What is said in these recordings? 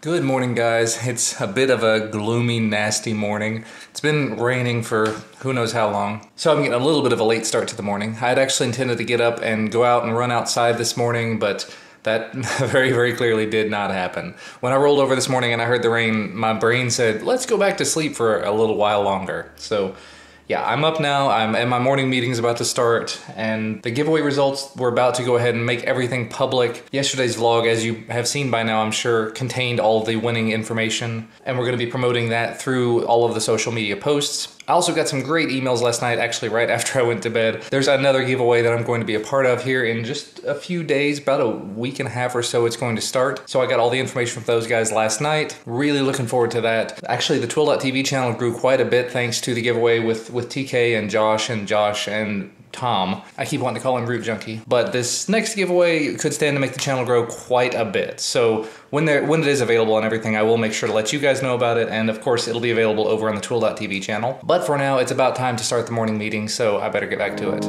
Good morning, guys. It's a bit of a gloomy, nasty morning. It's been raining for who knows how long, so I'm getting a little bit of a late start to the morning. I had actually intended to get up and go out and run outside this morning, but that very clearly did not happen. When I rolled over this morning and I heard the rain, my brain said, let's go back to sleep for a little while longer. So yeah, I'm up now, and my morning meeting's about to start, and the giveaway results, we're about to go ahead and make everything public. Yesterday's vlog, as you have seen by now, I'm sure, contained all the winning information, and we're going to be promoting that through all of the social media posts. I also got some great emails last night, actually right after I went to bed. There's another giveaway that I'm going to be a part of here in just a few days, about a week and a half or so it's going to start. So I got all the information from those guys last night. Really looking forward to that. Actually, the Twill.tv channel grew quite a bit thanks to the giveaway with TK and Josh and Tom. I keep wanting to call him Root Junkie. But this next giveaway could stand to make the channel grow quite a bit. So when it is available and everything, I will make sure to let you guys know about it. And of course, it'll be available over on the Twill.tv channel. But for now, it's about time to start the morning meeting, so I better get back to it.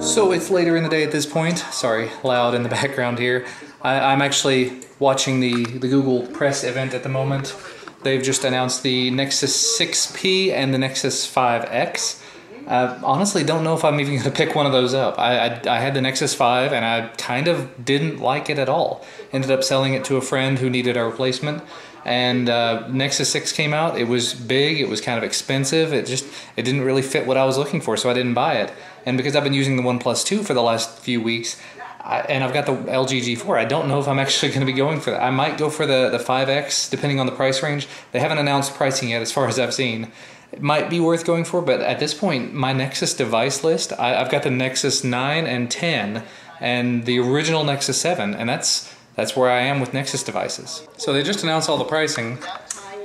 So it's later in the day at this point. Sorry, loud in the background here. I'm actually watching the Google press event at the moment. They've just announced the Nexus 6P and the Nexus 5X. I honestly don't know if I'm even going to pick one of those up. I had the Nexus 5 and I kind of didn't like it at all. Ended up selling it to a friend who needed a replacement. And Nexus 6 came out. It was big, it was kind of expensive, it didn't really fit what I was looking for, so I didn't buy it. And because I've been using the OnePlus 2 for the last few weeks, and I've got the LG G4, I don't know if I'm actually going to be going for that. I might go for the 5X, depending on the price range. They haven't announced pricing yet, as far as I've seen. It might be worth going for, but at this point, my Nexus device list, I've got the Nexus 9 and 10, and the original Nexus 7, and that's where I am with Nexus devices. So they just announced all the pricing.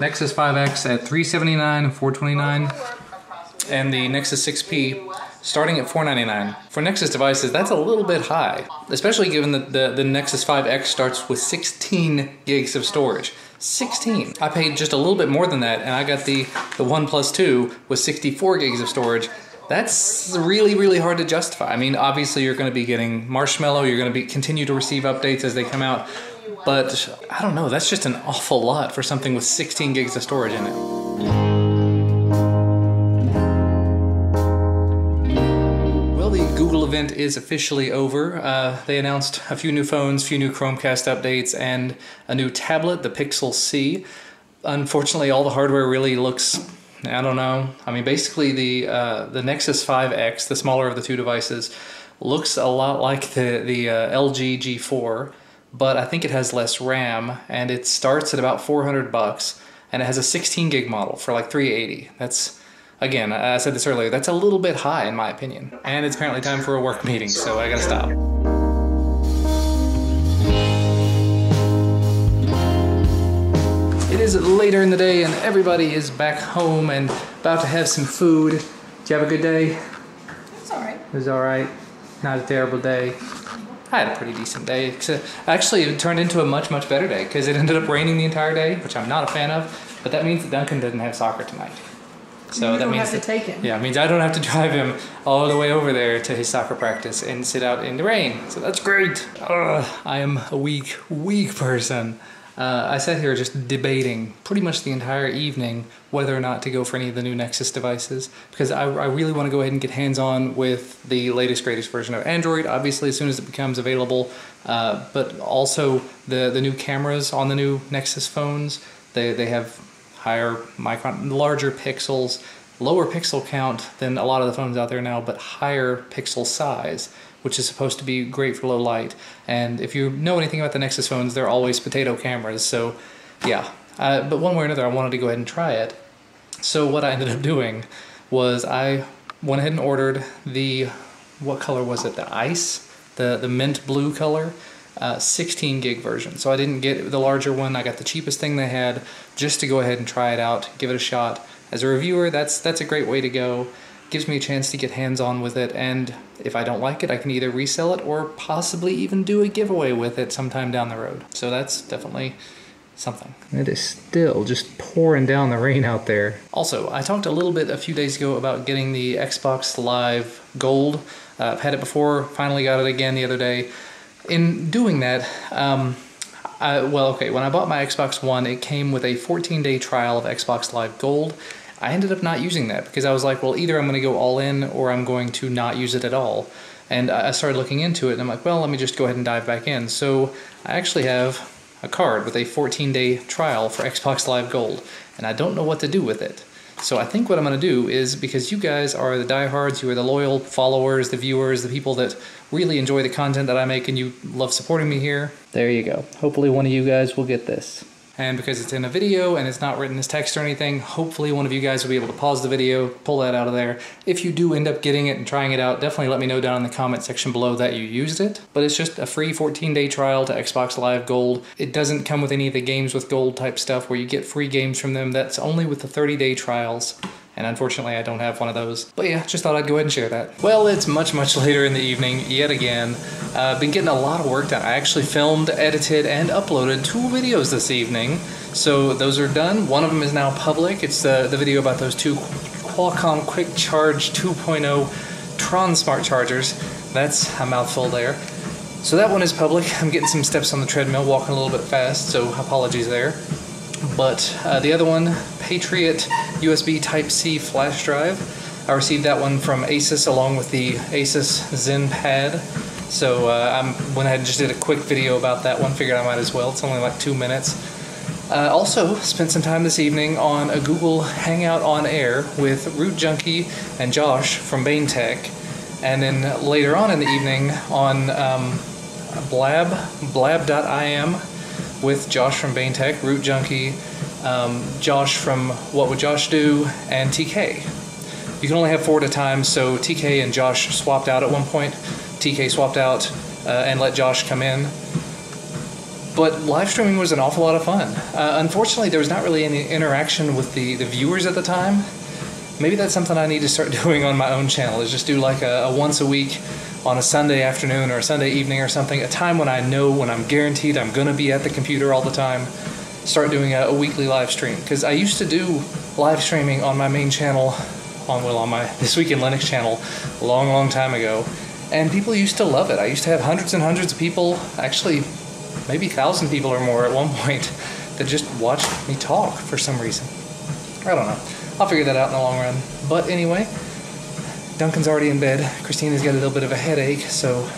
Nexus 5X at $379 and $429, and the Nexus 6P starting at $499. For Nexus devices, that's a little bit high, especially given that the Nexus 5X starts with 16 gigs of storage. 16. I paid just a little bit more than that, and I got the OnePlus 2 with 64 gigs of storage. That's really hard to justify. I mean, obviously you're going to be getting Marshmallow, you're going to continue to receive updates as they come out, but I don't know, that's just an awful lot for something with 16 gigs of storage in it. Google event is officially over. They announced a few new phones, a few new Chromecast updates, and a new tablet, the Pixel C. Unfortunately, all the hardware really looks, I don't know. I mean, basically the Nexus 5X, the smaller of the two devices, looks a lot like the LG G4, but I think it has less RAM, and it starts at about $400, and it has a 16 gig model for like $380. That's, again, I said this earlier, that's a little bit high in my opinion. And it's apparently time for a work meeting, so I gotta stop. It is later in the day and everybody is back home and about to have some food. Did you have a good day? It's alright. It was alright. Not a terrible day. I had a pretty decent day. Actually, it turned into a much better day because it ended up raining the entire day, which I'm not a fan of, but that means that Duncan doesn't have soccer tonight. So that means have to take him. Yeah, it means I don't have to drive him all the way over there to his soccer practice and sit out in the rain. So that's great. I am a weak person. I sat here just debating pretty much the entire evening whether or not to go for any of the new Nexus devices, because I really want to go ahead and get hands-on with the latest, greatest version of Android, obviously as soon as it becomes available, but also the new cameras on the new Nexus phones. They have higher micron, larger pixels, lower pixel count than a lot of the phones out there now, but higher pixel size, which is supposed to be great for low light. And if you know anything about the Nexus phones, they're always potato cameras, so yeah. But one way or another, I wanted to go ahead and try it. So what I ended up doing was I went ahead and ordered the, what color was it, the ice? The mint blue color. 16 gig version. So I didn't get the larger one. I got the cheapest thing they had just to go ahead and try it out, give it a shot. As a reviewer, that's a great way to go. Gives me a chance to get hands-on with it, and if I don't like it, I can either resell it or possibly even do a giveaway with it sometime down the road. So that's definitely something. It is still just pouring down the rain out there. Also, I talked a little bit a few days ago about getting the Xbox Live Gold. I've had it before, finally got it again the other day. In doing that, when I bought my Xbox One, it came with a 14-day trial of Xbox Live Gold. I ended up not using that because I was like, well, either I'm going to go all in or I'm going to not use it at all. And I started looking into it and I'm like, well, let me just go ahead and dive back in. So I actually have a card with a 14-day trial for Xbox Live Gold, and I don't know what to do with it. So I think what I'm going to do is, because you guys are the diehards, you are the loyal followers, the viewers, the people that really enjoy the content that I make and you love supporting me here, there you go. Hopefully one of you guys will get this. And because it's in a video and it's not written as text or anything, hopefully one of you guys will be able to pause the video, pull that out of there. If you do end up getting it and trying it out, definitely let me know down in the comment section below that you used it. But it's just a free 14-day trial to Xbox Live Gold. It doesn't come with any of the games with gold type stuff where you get free games from them. That's only with the 30-day trials. And unfortunately, I don't have one of those. But yeah, just thought I'd go ahead and share that. Well, it's much, much later in the evening, yet again. I've been getting a lot of work done. I actually filmed, edited, and uploaded 2 videos this evening. So those are done. One of them is now public. It's the video about those 2 Qualcomm Quick Charge 2.0 Tron Smart Chargers. That's a mouthful there. So that one is public. I'm getting some steps on the treadmill, walking a little bit fast, so apologies there. But the other one, Patriot USB Type-C flash drive. I received that one from Asus along with the Asus Zen Pad. So I went ahead and just did a quick video about that one. Figured I might as well. It's only like 2 minutes. Also spent some time this evening on a Google Hangout on Air with Root Junkie and Josh from Bane Tech. And then later on in the evening on blab.im with Josh from Bane Tech, Root Junkie, Josh from What Would Josh Do, and TK. You can only have 4 at a time, so TK and Josh swapped out at one point. TK swapped out and let Josh come in. But live streaming was an awful lot of fun. Unfortunately, there was not really any interaction with the viewers at the time. Maybe that's something I need to start doing on my own channel, is just do like a once a week on a Sunday afternoon or a Sunday evening or something, a time when I know, when I'm guaranteed I'm going to be at the computer all the time, start doing a weekly live stream. Because I used to do live streaming on my main channel, on my This Week in Linux channel, a long, long time ago, and people used to love it. I used to have hundreds and hundreds of people, actually maybe 1,000 people or more at one point, that just watched me talk for some reason. I don't know. I'll figure that out in the long run. But anyway, Duncan's already in bed. Christina's got a little bit of a headache, so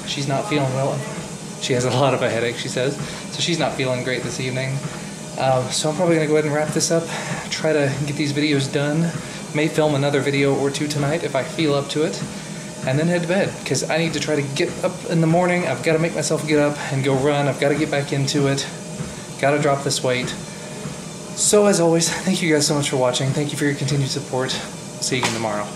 she's not feeling well. She has a lot of a headache, she says. So she's not feeling great this evening. So I'm probably going to go ahead and wrap this up. Try to get these videos done. May film another video or 2 tonight if I feel up to it. And then head to bed, because I need to try to get up in the morning. I've got to make myself get up and go run. I've got to get back into it. Got to drop this weight. So as always, thank you guys so much for watching. Thank you for your continued support. See you again tomorrow.